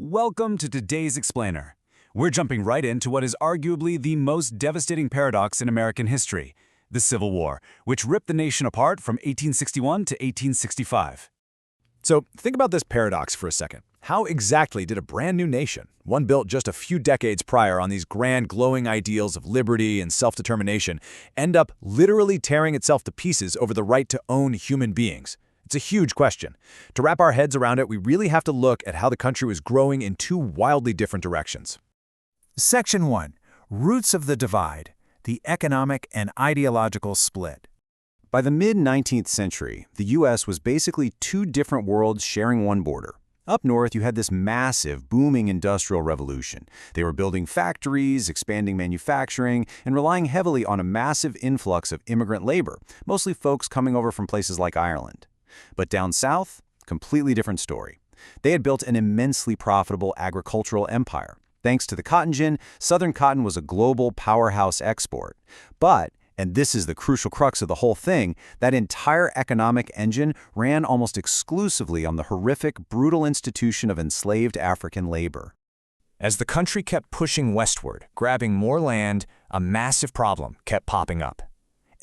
Welcome to today's Explainer. We're jumping right into what is arguably the most devastating paradox in American history, the Civil War, which ripped the nation apart from 1861 to 1865. So think about this paradox for a second. How exactly did a brand new nation, one built just a few decades prior on these grand glowing ideals of liberty and self-determination, end up literally tearing itself to pieces over the right to own human beings? It's a huge question. To wrap our heads around it, we really have to look at how the country was growing in two wildly different directions. Section 1. Roots of the Divide, the Economic and Ideological Split. By the mid-19th century, the U.S. was basically two different worlds sharing one border. Up north, you had this massive, booming industrial revolution. They were building factories, expanding manufacturing, and relying heavily on a massive influx of immigrant labor, mostly folks coming over from places like Ireland. But down south, completely different story. They had built an immensely profitable agricultural empire. Thanks to the cotton gin, Southern cotton was a global powerhouse export. But, and this is the crucial crux of the whole thing, that entire economic engine ran almost exclusively on the horrific, brutal institution of enslaved African labor. As the country kept pushing westward, grabbing more land, a massive problem kept popping up.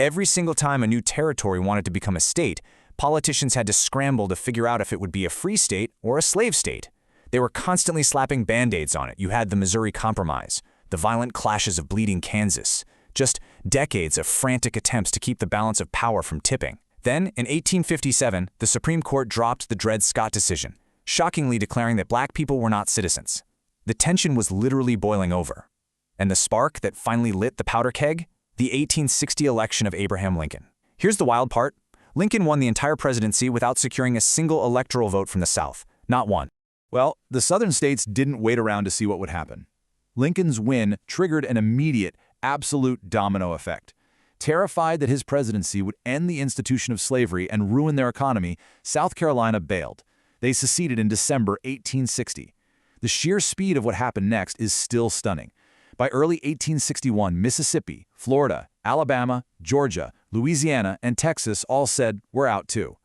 Every single time a new territory wanted to become a state, politicians had to scramble to figure out if it would be a free state or a slave state. They were constantly slapping Band-Aids on it. You had the Missouri Compromise, the violent clashes of bleeding Kansas, just decades of frantic attempts to keep the balance of power from tipping. Then, in 1857, the Supreme Court dropped the Dred Scott decision, shockingly declaring that black people were not citizens. The tension was literally boiling over. And the spark that finally lit the powder keg? The 1860 election of Abraham Lincoln. Here's the wild part. Lincoln won the entire presidency without securing a single electoral vote from the South. Not one. Well, the southern states didn't wait around to see what would happen. Lincoln's win triggered an immediate, absolute domino effect. Terrified that his presidency would end the institution of slavery and ruin their economy, South Carolina bailed. They seceded in December 1860. The sheer speed of what happened next is still stunning. By early 1861, Mississippi, Florida, Alabama, Georgia, Louisiana, and Texas all said, "We're out too."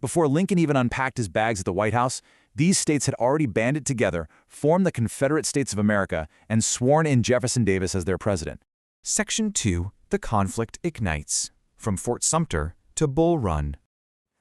Before Lincoln even unpacked his bags at the White House, these states had already banded together, formed the Confederate States of America, and sworn in Jefferson Davis as their president. Section 2. The Conflict Ignites, from Fort Sumter to Bull Run.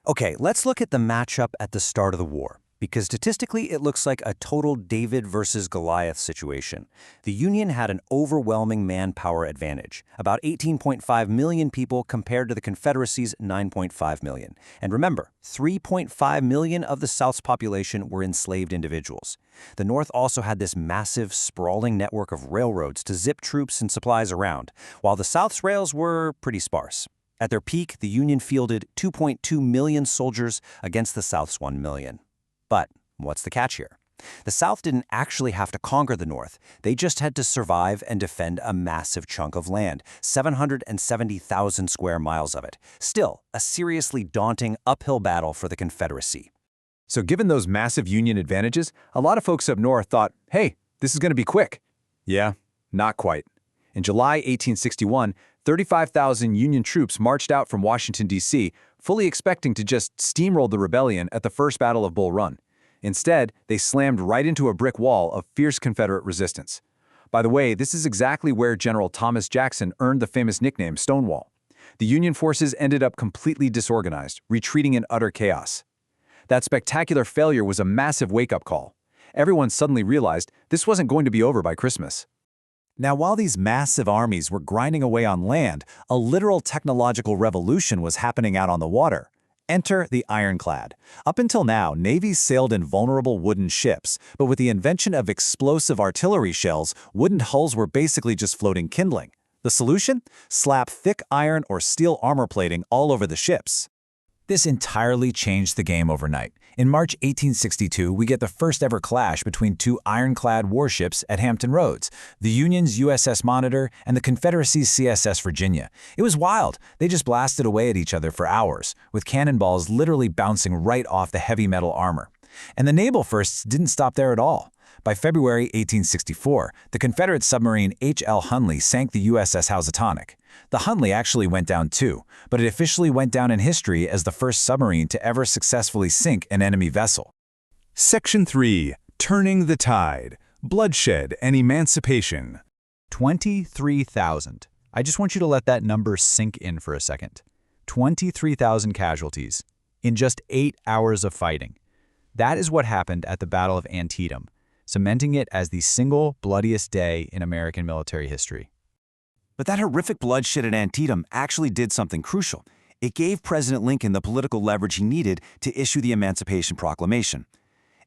Okay, let's look at the matchup at the start of the war, because statistically it looks like a total David versus Goliath situation. The Union had an overwhelming manpower advantage, about 18.5 million people compared to the Confederacy's 9.5 million. And remember, 3.5 million of the South's population were enslaved individuals. The North also had this massive, sprawling network of railroads to zip troops and supplies around, while the South's rails were pretty sparse. At their peak, the Union fielded 2.2 million soldiers against the South's 1 million. But what's the catch here? The South didn't actually have to conquer the North. They just had to survive and defend a massive chunk of land, 770,000 square miles of it. Still, a seriously daunting uphill battle for the Confederacy. So given those massive Union advantages, a lot of folks up north thought, hey, this is going to be quick. Yeah, not quite. In July 1861, 35,000 Union troops marched out from Washington, D.C., fully expecting to just steamroll the rebellion at the First Battle of Bull Run. Instead, they slammed right into a brick wall of fierce Confederate resistance. By the way, this is exactly where General Thomas Jackson earned the famous nickname Stonewall. The Union forces ended up completely disorganized, retreating in utter chaos. That spectacular failure was a massive wake-up call. Everyone suddenly realized this wasn't going to be over by Christmas. Now, while these massive armies were grinding away on land, a literal technological revolution was happening out on the water. Enter the ironclad. Up until now, navies sailed in vulnerable wooden ships, but with the invention of explosive artillery shells, wooden hulls were basically just floating kindling. The solution? Slap thick iron or steel armor plating all over the ships. This entirely changed the game overnight. In March 1862, we get the first ever clash between two ironclad warships at Hampton Roads, the Union's USS Monitor and the Confederacy's CSS Virginia. It was wild. They just blasted away at each other for hours, with cannonballs literally bouncing right off the heavy metal armor. And the naval firsts didn't stop there at all. By February 1864, the Confederate submarine H.L. Hunley sank the USS Housatonic. The Hunley actually went down too, but it officially went down in history as the first submarine to ever successfully sink an enemy vessel. Section 3. Turning the tide, bloodshed and emancipation. 23,000. I just want you to let that number sink in for a second. 23,000 casualties in just 8 hours of fighting. That is what happened at the Battle of Antietam, cementing it as the single bloodiest day in American military history. But that horrific bloodshed at Antietam actually did something crucial. It gave President Lincoln the political leverage he needed to issue the Emancipation Proclamation.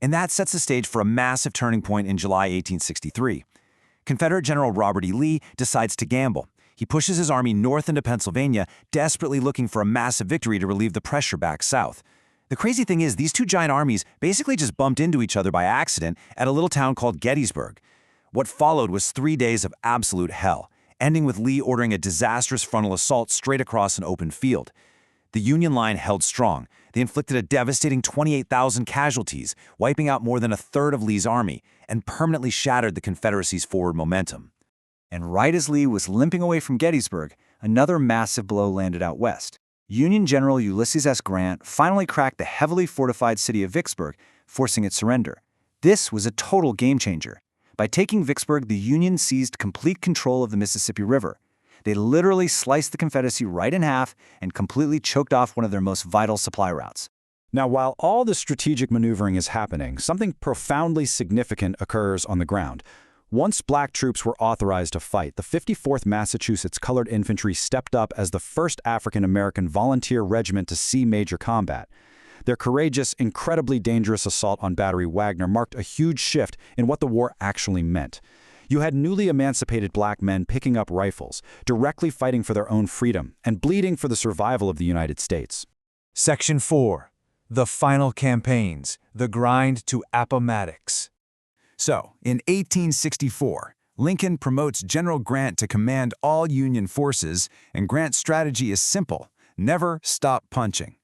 And that sets the stage for a massive turning point in July 1863. Confederate General Robert E. Lee decides to gamble. He pushes his army north into Pennsylvania, desperately looking for a massive victory to relieve the pressure back south. The crazy thing is, these two giant armies basically just bumped into each other by accident at a little town called Gettysburg. What followed was 3 days of absolute hell, ending with Lee ordering a disastrous frontal assault straight across an open field. The Union line held strong. They inflicted a devastating 28,000 casualties, wiping out more than a third of Lee's army, and permanently shattered the Confederacy's forward momentum. And right as Lee was limping away from Gettysburg, another massive blow landed out west. Union General Ulysses S. Grant finally cracked the heavily fortified city of Vicksburg, forcing its surrender. This was a total game-changer. By taking Vicksburg, the Union seized complete control of the Mississippi River. They literally sliced the Confederacy right in half and completely choked off one of their most vital supply routes. Now, while all the strategic maneuvering is happening, something profoundly significant occurs on the ground. Once black troops were authorized to fight, the 54th Massachusetts Colored Infantry stepped up as the first African-American volunteer regiment to see major combat. Their courageous, incredibly dangerous assault on Battery Wagner marked a huge shift in what the war actually meant. You had newly emancipated black men picking up rifles, directly fighting for their own freedom, and bleeding for the survival of the United States. Section 4. The Final Campaigns, the Grind to Appomattox. So, in 1864, Lincoln promotes General Grant to command all Union forces, and Grant's strategy is simple: never stop punching.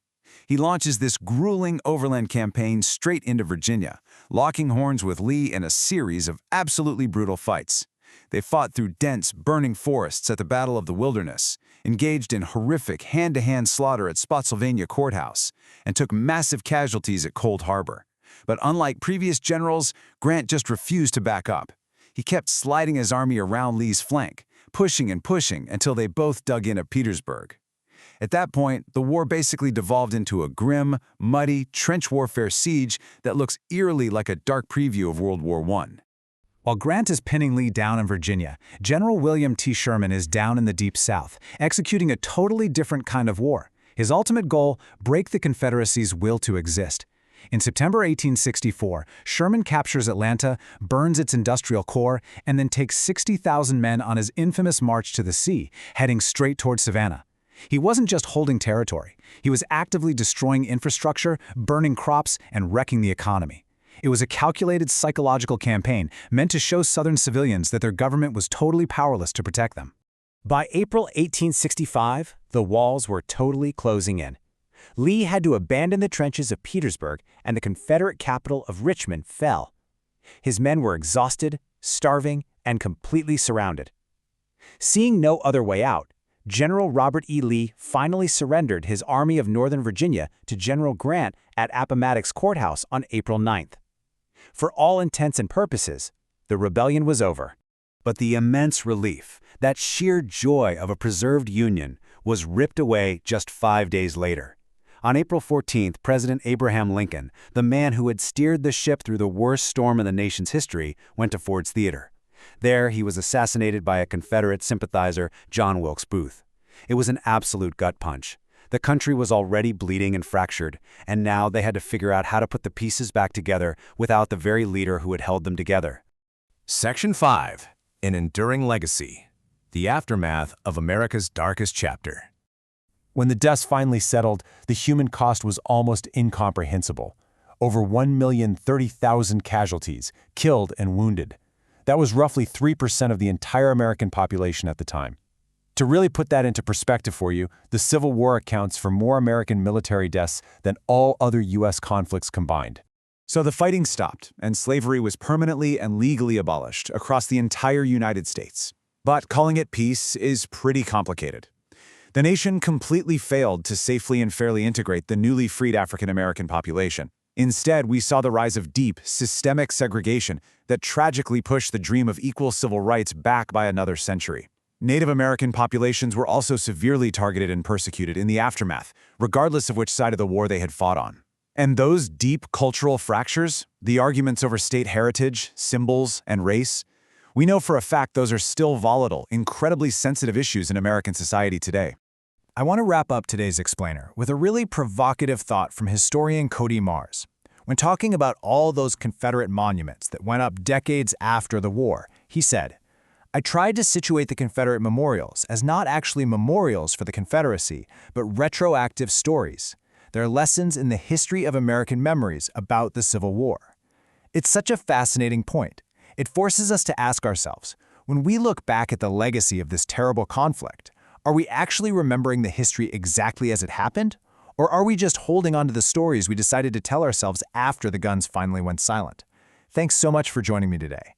He launches this grueling overland campaign straight into Virginia, locking horns with Lee in a series of absolutely brutal fights. They fought through dense, burning forests at the Battle of the Wilderness, engaged in horrific hand-to-hand slaughter at Spotsylvania Courthouse, and took massive casualties at Cold Harbor. But unlike previous generals, Grant just refused to back up. He kept sliding his army around Lee's flank, pushing and pushing until they both dug in at Petersburg. At that point, the war basically devolved into a grim, muddy, trench warfare siege that looks eerily like a dark preview of World War I. While Grant is pinning Lee down in Virginia, General William T. Sherman is down in the Deep South, executing a totally different kind of war. His ultimate goal: break the Confederacy's will to exist. In September 1864, Sherman captures Atlanta, burns its industrial core, and then takes 60,000 men on his infamous march to the sea, heading straight toward Savannah. He wasn't just holding territory. He was actively destroying infrastructure, burning crops, and wrecking the economy. It was a calculated psychological campaign meant to show Southern civilians that their government was totally powerless to protect them. By April 1865, the walls were totally closing in. Lee had to abandon the trenches of Petersburg, and the Confederate capital of Richmond fell. His men were exhausted, starving, and completely surrounded. Seeing no other way out, General Robert E. Lee finally surrendered his Army of Northern Virginia to General Grant at Appomattox Courthouse on April 9th. For all intents and purposes, the rebellion was over. But the immense relief, that sheer joy of a preserved Union, was ripped away just 5 days later. On April 14th, President Abraham Lincoln, the man who had steered the ship through the worst storm in the nation's history, went to Ford's Theater. There, he was assassinated by a Confederate sympathizer, John Wilkes Booth. It was an absolute gut punch. The country was already bleeding and fractured, and now they had to figure out how to put the pieces back together without the very leader who had held them together. Section 5. An Enduring Legacy. The Aftermath of America's Darkest Chapter. When the dust finally settled, the human cost was almost incomprehensible. Over 1,030,000 casualties, killed and wounded. That was roughly 3% of the entire American population at the time. To really put that into perspective for you, the Civil War accounts for more American military deaths than all other U.S. conflicts combined. So the fighting stopped, and slavery was permanently and legally abolished across the entire United States. But calling it peace is pretty complicated. The nation completely failed to safely and fairly integrate the newly freed African American population. Instead, we saw the rise of deep, systemic segregation that tragically pushed the dream of equal civil rights back by another century. Native American populations were also severely targeted and persecuted in the aftermath, regardless of which side of the war they had fought on. And those deep cultural fractures, the arguments over state heritage, symbols, and race, we know for a fact those are still volatile, incredibly sensitive issues in American society today. I want to wrap up today's explainer with a really provocative thought from historian Cody Mars. When talking about all those Confederate monuments that went up decades after the war, he said, "I tried to situate the Confederate memorials as not actually memorials for the Confederacy, but retroactive stories. They're lessons in the history of American memories about the Civil War." It's such a fascinating point. It forces us to ask ourselves, when we look back at the legacy of this terrible conflict, are we actually remembering the history exactly as it happened? Or are we just holding on to the stories we decided to tell ourselves after the guns finally went silent? Thanks so much for joining me today.